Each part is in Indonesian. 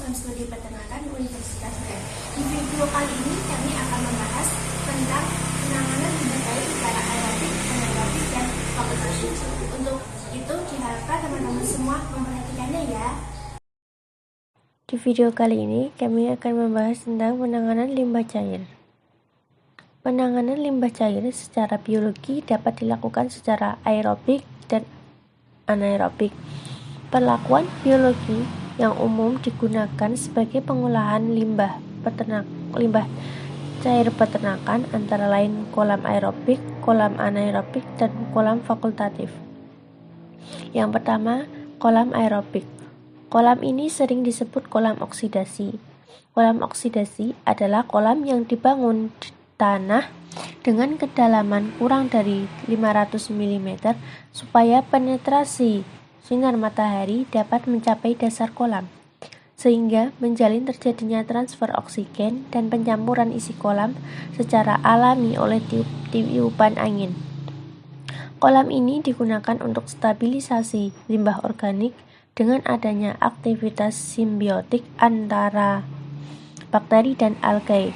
Program Studi Peternakan Universitas UGM. Di video kali ini kami akan membahas tentang penanganan limbah cair secara aerobik, anaerobik, dan fakultatif. Untuk itu diharapkan teman-teman semua memperhatikannya ya. Di video kali ini kami akan membahas tentang penanganan limbah cair. Penanganan limbah cair secara biologi dapat dilakukan secara aerobik dan anaerobik. Perlakuan biologi yang umum digunakan sebagai pengolahan limbah cair peternakan antara lain kolam aerobik, kolam anaerobik, dan kolam fakultatif. Yang pertama, kolam aerobik. Kolam ini sering disebut kolam oksidasi. Kolam oksidasi adalah kolam yang dibangun di tanah dengan kedalaman kurang dari 500 mm supaya penetrasi sinar matahari dapat mencapai dasar kolam, sehingga menjalin terjadinya transfer oksigen dan pencampuran isi kolam secara alami oleh tiupan angin. Kolam ini digunakan untuk stabilisasi limbah organik dengan adanya aktivitas simbiotik antara bakteri dan algae.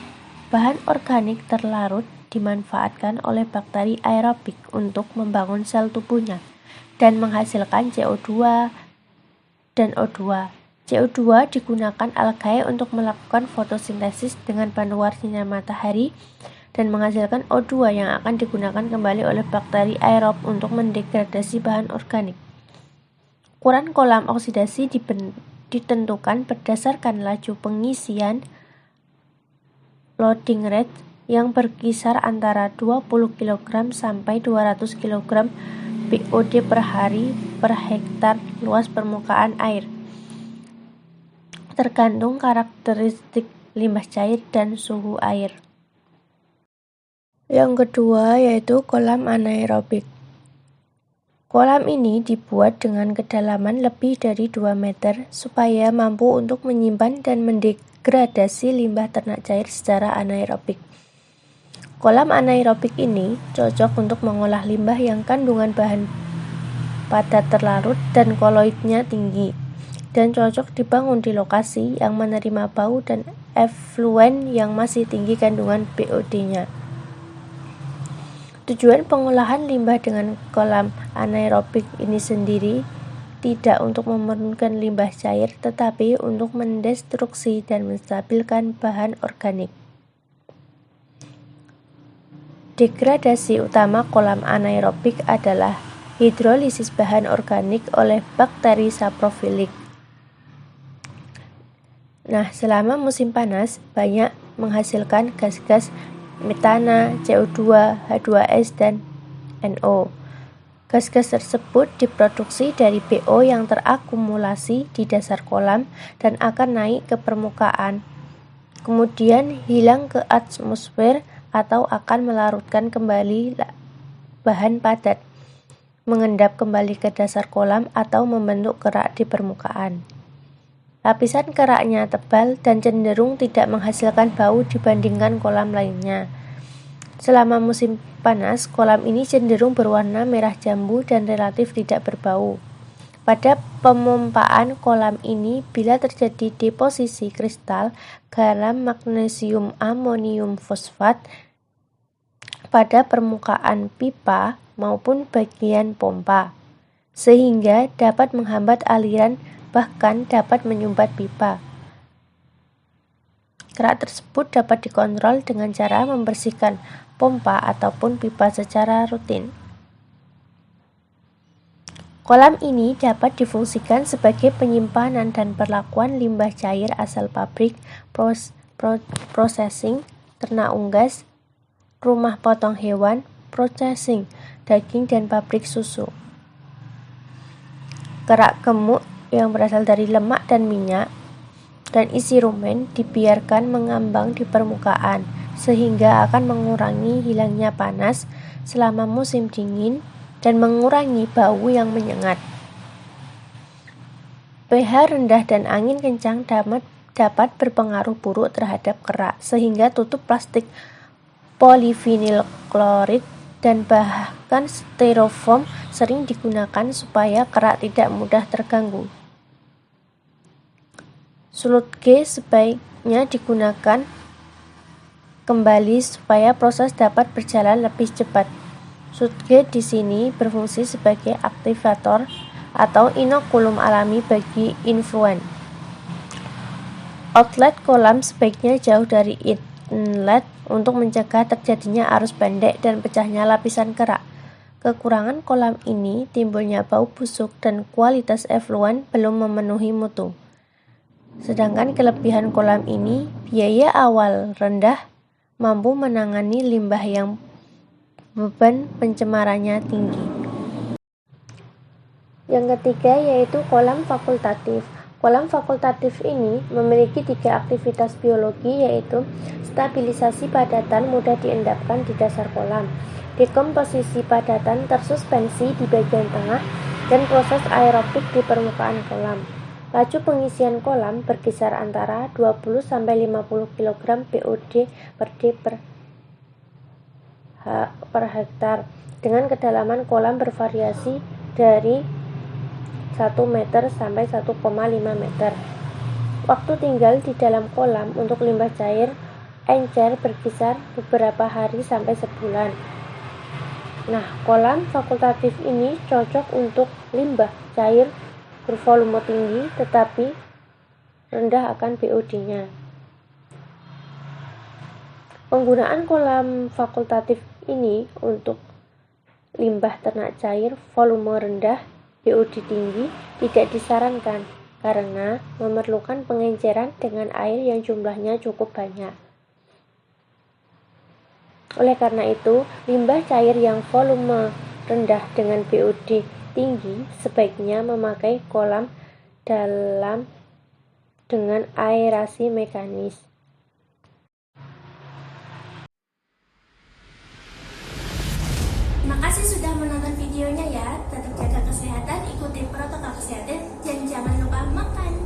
Bahan organik terlarut dimanfaatkan oleh bakteri aerobik untuk membangun sel tubuhnya dan menghasilkan CO2 dan O2. CO2 digunakan algae untuk melakukan fotosintesis dengan panduan sinar matahari dan menghasilkan O2 yang akan digunakan kembali oleh bakteri aerob untuk mendegradasi bahan organik. Ukuran kolam oksidasi ditentukan berdasarkan laju pengisian loading rate yang berkisar antara 20 kg sampai 200 kg BOD per hari per hektar luas permukaan air, tergantung karakteristik limbah cair dan suhu air. Yang kedua yaitu kolam anaerobik. Kolam ini dibuat dengan kedalaman lebih dari 2 meter supaya mampu untuk menyimpan dan mendegradasi limbah ternak cair secara anaerobik. Kolam anaerobik ini cocok untuk mengolah limbah yang kandungan bahan padat terlarut dan koloidnya tinggi, dan cocok dibangun di lokasi yang menerima bau dan efluen yang masih tinggi kandungan BOD-nya. Tujuan pengolahan limbah dengan kolam anaerobik ini sendiri tidak untuk memenurunkan limbah cair, tetapi untuk mendestruksi dan menstabilkan bahan organik. Degradasi utama kolam anaerobik adalah hidrolisis bahan organik oleh bakteri saprofilik. Selama musim panas banyak menghasilkan gas-gas metana, CO2, H2S, dan NO. Gas-gas tersebut diproduksi dari BO yang terakumulasi di dasar kolam dan akan naik ke permukaan, kemudian hilang ke atmosfer atau akan melarutkan kembali bahan padat, mengendap kembali ke dasar kolam atau membentuk kerak di permukaan. Lapisan keraknya tebal dan cenderung tidak menghasilkan bau dibandingkan kolam lainnya. Selama musim panas, kolam ini cenderung berwarna merah jambu dan relatif tidak berbau. Pada pemompaan kolam ini, bila terjadi deposisi kristal garam magnesium amonium fosfat pada permukaan pipa maupun bagian pompa, sehingga dapat menghambat aliran bahkan dapat menyumbat pipa. Kerak tersebut dapat dikontrol dengan cara membersihkan pompa ataupun pipa secara rutin. Kolam ini dapat difungsikan sebagai penyimpanan dan perlakuan limbah cair asal pabrik, processing, ternak unggas, rumah potong hewan, processing, daging, dan pabrik susu. Kerak gemuk yang berasal dari lemak dan minyak dan isi rumen dibiarkan mengambang di permukaan sehingga akan mengurangi hilangnya panas selama musim dingin dan mengurangi bau yang menyengat. pH rendah dan angin kencang dapat berpengaruh buruk terhadap kerak, sehingga tutup plastik polivinil klorid dan bahkan styrofoam sering digunakan supaya kerak tidak mudah terganggu. Sulut G sebaiknya digunakan kembali supaya proses dapat berjalan lebih cepat. Sulut G di sini berfungsi sebagai aktivator atau inokulum alami bagi influen. Outlet kolam sebaiknya jauh dari inlet untuk mencegah terjadinya arus pendek dan pecahnya lapisan kerak. Kekurangan kolam ini timbulnya bau busuk dan kualitas efluen belum memenuhi mutu. Sedangkan kelebihan kolam ini, biaya awal rendah, mampu menangani limbah yang beban pencemarannya tinggi. Yang ketiga yaitu kolam fakultatif. Kolam fakultatif ini memiliki 3 aktivitas biologi, yaitu stabilisasi padatan mudah diendapkan di dasar kolam, dekomposisi padatan tersuspensi di bagian tengah, dan proses aerobik di permukaan kolam. Laju pengisian kolam berkisar antara 20-50 kg BOD per D per hektar, dengan kedalaman kolam bervariasi dari 1 meter sampai 1,5 meter. Waktu tinggal di dalam kolam untuk limbah cair encer berkisar beberapa hari sampai sebulan. Nah, kolam fakultatif ini cocok untuk limbah cair bervolume tinggi tetapi rendah akan BOD-nya. Penggunaan kolam fakultatif ini untuk limbah ternak cair volume rendah BOD tinggi tidak disarankan karena memerlukan pengenceran dengan air yang jumlahnya cukup banyak. Oleh karena itu, limbah cair yang volume rendah dengan BOD tinggi sebaiknya memakai kolam dalam dengan aerasi mekanis. Terima kasih sudah menonton videonya ya. Tetap jaga kesehatan, ikuti protokol kesehatan, dan jangan lupa makan.